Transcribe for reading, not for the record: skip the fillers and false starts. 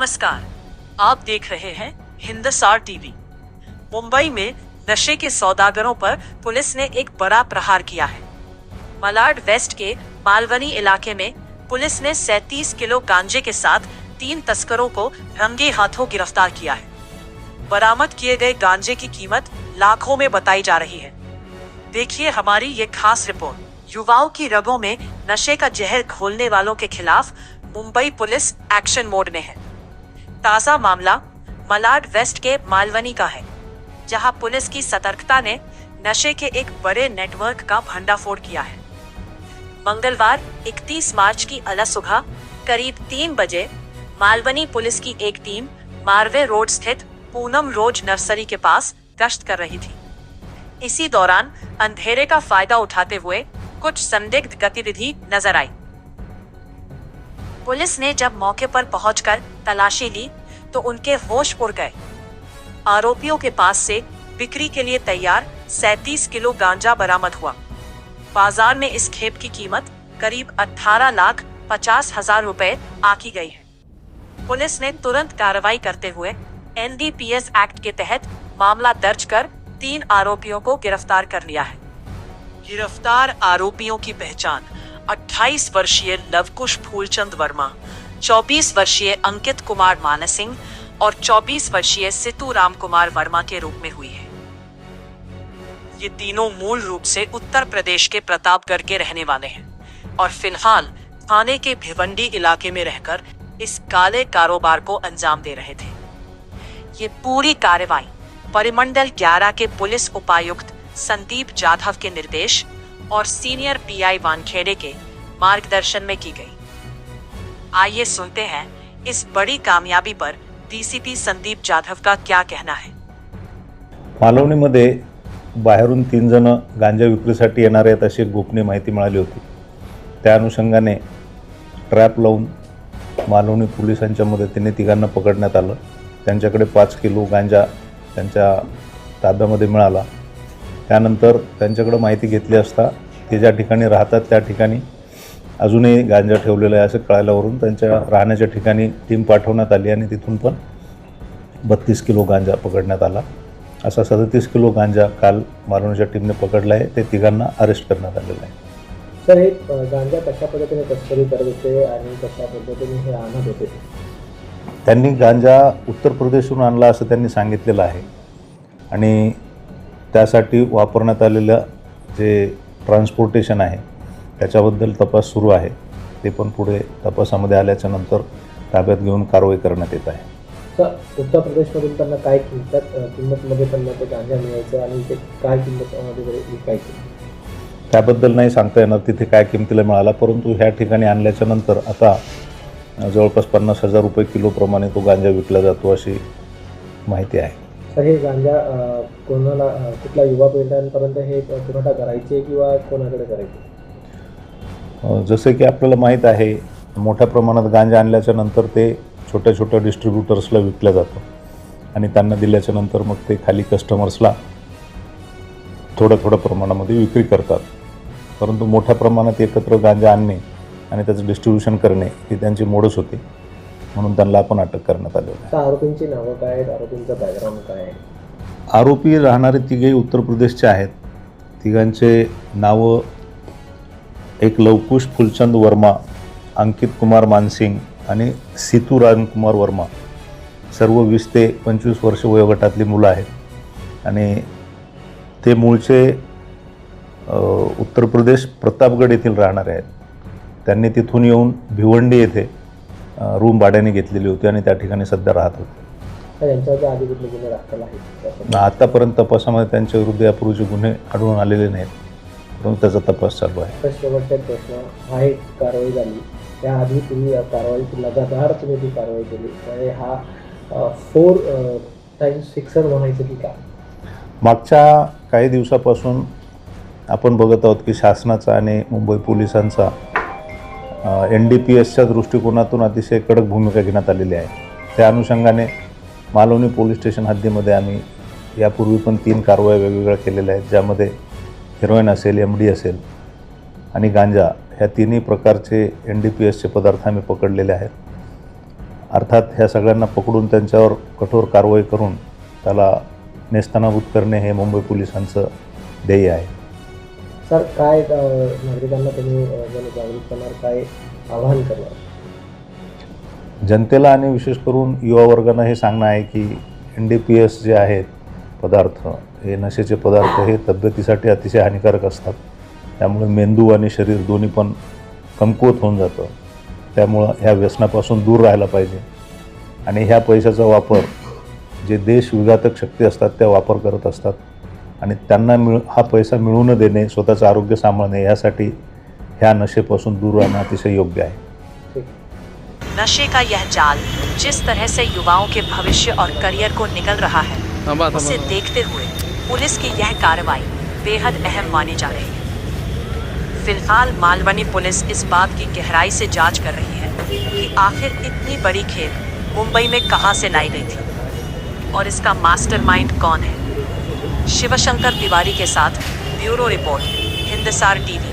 नमस्कार, आप देख रहे हैं हिंदुस्तान टीवी। मुंबई में नशे के सौदागरों पर पुलिस ने एक बड़ा प्रहार किया है। मलाड वेस्ट के मालवनी इलाके में पुलिस ने 37 किलो गांजे के साथ 3 तस्करों को रंगे हाथों गिरफ्तार किया है। बरामद किए गए गांजे की कीमत लाखों में बताई जा रही है। देखिए हमारी ये खास रिपोर्ट। युवाओं की रगों में नशे का जहर घोलने वालों के खिलाफ मुंबई पुलिस एक्शन मोड में है। ताजा मामला मलाड वेस्ट के मालवनी का है, जहां पुलिस की सतर्कता ने नशे के एक बड़े नेटवर्क का भंडाफोड़ किया है। मंगलवार 31 मार्च की अलग सुबह करीब 3 बजे मालवनी पुलिस की एक टीम मारवे रोड स्थित पूनम रोज नर्सरी के पास गश्त कर रही थी। इसी दौरान अंधेरे का फायदा उठाते हुए कुछ संदिग्ध गतिविधि नजर आई। पुलिस ने जब मौके पर पहुंचकर तलाशी ली तो उनके होश उड़ गए। आरोपियों के पास से बिक्री के लिए तैयार 37 किलो गांजा बरामद हुआ। बाजार में इस खेप की कीमत करीब 18,50,000 रुपए आकी गई है। पुलिस ने तुरंत कार्रवाई करते हुए NDPS एक्ट के तहत मामला दर्ज कर 3 आरोपियों को गिरफ्तार कर लिया है। गिरफ्तार आरोपियों की पहचान 28 वर्षीय लवकुश फूलचंद वर्मा, 24 वर्षीय अंकित कुमार मानसिंह और 24 वर्षीय सितू राम कुमार वर्मा के रूप में हुई है। ये तीनों मूल रूप से उत्तर प्रदेश के प्रतापगढ़ के रहने वाले हैं और फिलहाल थाने के भिवंडी इलाके में रहकर इस काले कारोबार को अंजाम दे रहे थे। ये पूरी कार्रवाई परिमंडल 11 के पुलिस उपायुक्त संदीप जाधव के निर्देश और सीनियर PI वानखेड़े के मार्गदर्शन में की गई। आइए सुनते हैं इस बड़ी कामयाबी पर DCP संदीप जाधव का क्या कहना है। मालवणीमध्ये बाहेरून 3 जण गांजा विक्रीसाठी येणार आहेत अशी एक गोपनीय माहिती मिळाली होती। त्या अनुषंगाने ट्रॅप लावून मालवणी पोलिसांच्या मदतीने तिघांना पकडण्यात आलं। त्यांच्याकडे 5 किलो गांजा त्यांच्या ताब्यामध्ये मिळाला। त्यानंतर त्यांच्याकडे माहिती घेतली असता ते ज्या ठिकाणी राहतात त्या ठिकाणी अजूनही गांजा ठेवलेला आहे असं कळाल्यावरून त्यांच्या राहण्याच्या ठिकाणी टीम पाठवण्यात आली आणि तिथून पण 32 किलो गांजा पकडण्यात आला। असा 37 किलो गांजा काल मालवणीच्या टीमने पकडला आहे। ते तिघांना अरेस्ट करण्यात आलेलं आहे। सर, हे गांजा कशा पद्धतीने तस्करी करत होते आणि कशा पद्धतीने हे आणत होते? त्यांनी गांजा उत्तर प्रदेशहून आणला असं त्यांनी सांगितलेलं आहे आणि त्यासाठी वापरण्यात आलेलं जे ट्रान्सपोर्टेशन आहे त्याच्याबद्दल तपास सुरू आहे। ते पण पुढे तपासामध्ये आल्याच्या नंतर ताब्यात घेऊन कारवाई करण्यात येत आहे। सर, उत्तर प्रदेशमधून त्यांना काय किंमतमध्ये त्यांना ते गांजा मिळायचं आणि ते काय किंमतमध्ये विकायचं त्याबद्दल नाही सांगता येणार तिथे काय किमतीला मिळाला, परंतु ह्या ठिकाणी आणल्याच्या नंतर आता जवळपास 50,000 रुपये किलोप्रमाणे तो गांजा विकला जातो अशी माहिती आहे। सर, हे गांजा कोणाला कुठल्या युवा पिढ्यांपर्यंत हे पुरवठा करायचे किंवा कोणाकडे करायचे? जसे की आपल्याला माहीत आहे मोठ्या प्रमाणात गांजा आणल्याच्या नंतर ते छोट्या छोट्या डिस्ट्रीब्युटर्सला विकलं जातं आणि त्यांना दिल्याच्या नंतर मग ते खाली कस्टमर्सला थोड्या प्रमाणामध्ये विक्री करतात। परंतु मोठ्या प्रमाणात एकत्र गांजा आणणे आणि त्याचं डिस्ट्रीब्युशन करणे ही त्यांची मोडच होती, म्हणून त्यांना आपण अटक करण्यात आलेली आहे। आरोपींची नावं काय आहेत? आरोपींचं बॅकग्राऊंड काय आहे? आरोपी राहणारे तिघे उत्तर प्रदेशचे आहेत। तिघांचे नावं एक लवकुश फुलचंद वर्मा, अंकित कुमार मानसिंग आणि सितू रामकुमार वर्मा, सर्व 20 ते 25 वर्ष वयोगटातली मुलं आहेत आणि ते मूळचे उत्तर प्रदेश प्रतापगड येथील राहणारे आहेत। त्यांनी तिथून येऊन भिवंडी येथे रूम भाड्याने घेतलेली होती आणि त्या ठिकाणी सध्या राहत होते। यांच्यावर आधी कुठले गुन्हे दाखल आहेत? आतापर्यंत तपासामध्ये त्यांच्या विरुद्ध यापूर्वीचे गुन्हे आढळून आलेले नाहीत, परंतु त्याचा तपास चालू आहे। शेवटचा प्रश्न, हा एक कारवाई झाली, त्याआधी तुम्ही कारवाई लगातार तुम्ही ती कारवाई केली, म्हणजे हा 4 टाइम्स फिक्सर म्हणायचं की काय? मागच्या काही दिवसापासून आपण बघत आहोत की शासनाचा आणि मुंबई पोलिसांचा NDPSच्या दृष्टिकोनातून अतिशय कडक भूमिका घेण्यात आलेली आहे। त्या अनुषंगाने मालवणी पोलीस स्टेशन हद्दीमध्ये आम्ही यापूर्वी पण 3 कारवाया वेगवेगळ्या केलेल्या आहेत, ज्यामध्ये हेरोईन असेल, MD असेल आणि गांजा ह्या 3ही प्रकारचे NDPSचे पदार्थ आम्ही पकडलेले आहेत। अर्थात ह्या सगळ्यांना पकडून त्यांच्यावर कठोर कारवाई करून त्याला नेस्तनाबूत करणे हे मुंबई पोलिसांचं ध्येय आहे. सर काय नागरिकांना तुम्ही जनजागृत करणार, काय आवाहन करणार? जनतेला आणि विशेष करून युवा वर्गांना हे सांगणं आहे की NDPS जे आहेत पदार्थ, हे नशेचे पदार्थ हे तब्येतीसाठी अतिशय हानिकारक असतात. त्यामुळे मेंदू आणि शरीर दोन्ही पण कमकुवत होऊन जातं. त्यामुळं ह्या व्यसनापासून दूर राहायला पाहिजे आणि ह्या पैशाचा वापर जे देशविघातक शक्ती असतात त्या वापर करत असतात आणि त्यांना हा पैसा मिळू न देणे, स्वतःचं आरोग्य सांभाळणे, यासाठी ह्या नशेपासून दूर राहणं अतिशय योग्य आहे. नशे का यह जाल जिस तरह से युवाओं के भविष्य और करियर को निकल रहा है, उसे देखते हुए पुलिस की यह कार्रवाई बेहद अहम मानी जा रही है। फिलहाल मालवनी पुलिस इस बात की गहराई से जांच कर रही है कि आखिर इतनी बड़ी खेप मुंबई में कहां से लाई गई थी और इसका मास्टरमाइंड कौन है। शिवशंकर तिवारी के साथ ब्यूरो रिपोर्ट, हिंदुस्तान टीवी।